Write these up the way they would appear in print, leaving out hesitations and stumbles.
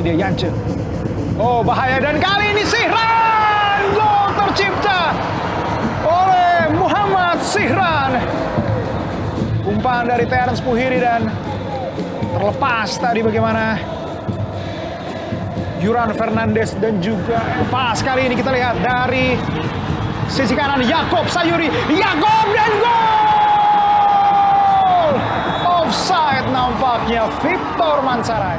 dia Yance. Oh, bahaya, dan kali ini Sihran. Gol tercipta oleh Muhammad Sihran. Umpan dari Terence Puhiri dan terlepas tadi bagaimana Yuran Fernandes, dan juga pas kali ini kita lihat dari sisi kanan Yakob Sayuri. Yakob dan gol! Offside nampaknya Victor Mansarai.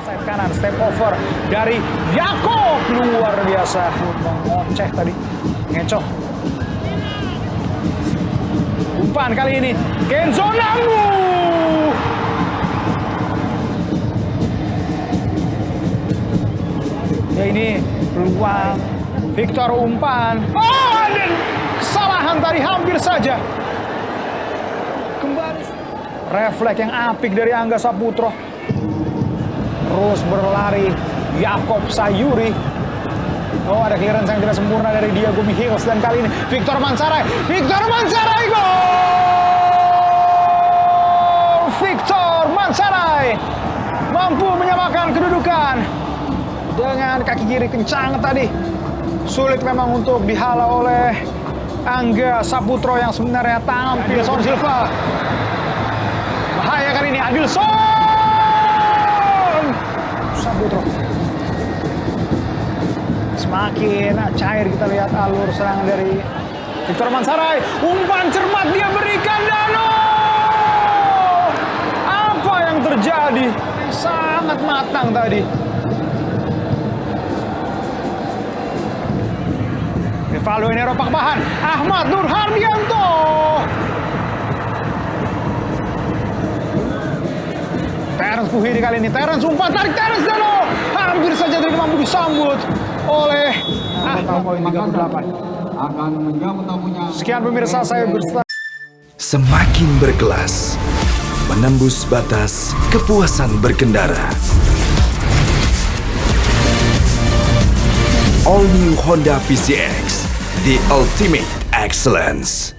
Side kanan, step over dari Yakob. Luar biasa. Ngoceh tadi. Ngecoh. Umpan kali ini Kenzo Nambu. Ya, ini peluang Victor umpan. Oh, dan kesalahan tadi hampir saja. Kembali. Refleks yang apik dari Angga Saputro. Terus berlari Yakob Sayuri. Oh, ada clearance yang tidak sempurna dari Diego Michels, dan kali ini Victor Mansarai. Victor Mansarai, gol! Victor Mansarai mampu menyamakan kedudukan dengan kaki kiri kencang tadi. Sulit memang untuk dihalau oleh Angga Saputro yang sebenarnya tampil. Adilson Silva. Bahaya kali ini Adilson Saputro. Semakin cair kita lihat alur serangan dari Victor Mansarai. Umpan cermat dia berikan, dan apa yang terjadi? Sangat matang tadi. Rivaldo ini ropak bahan. Ahmad Nur Hardianto. Terence Puhiri kali ini. Terence umpan tarik Terence, dan hampir saja tidak mampu disambut oleh poin 38. Akan menjamu tamunya. Sekian pemirsa, saya berserta. Semakin berkelas, menembus batas kepuasan berkendara. All New Honda PCX, the ultimate excellence.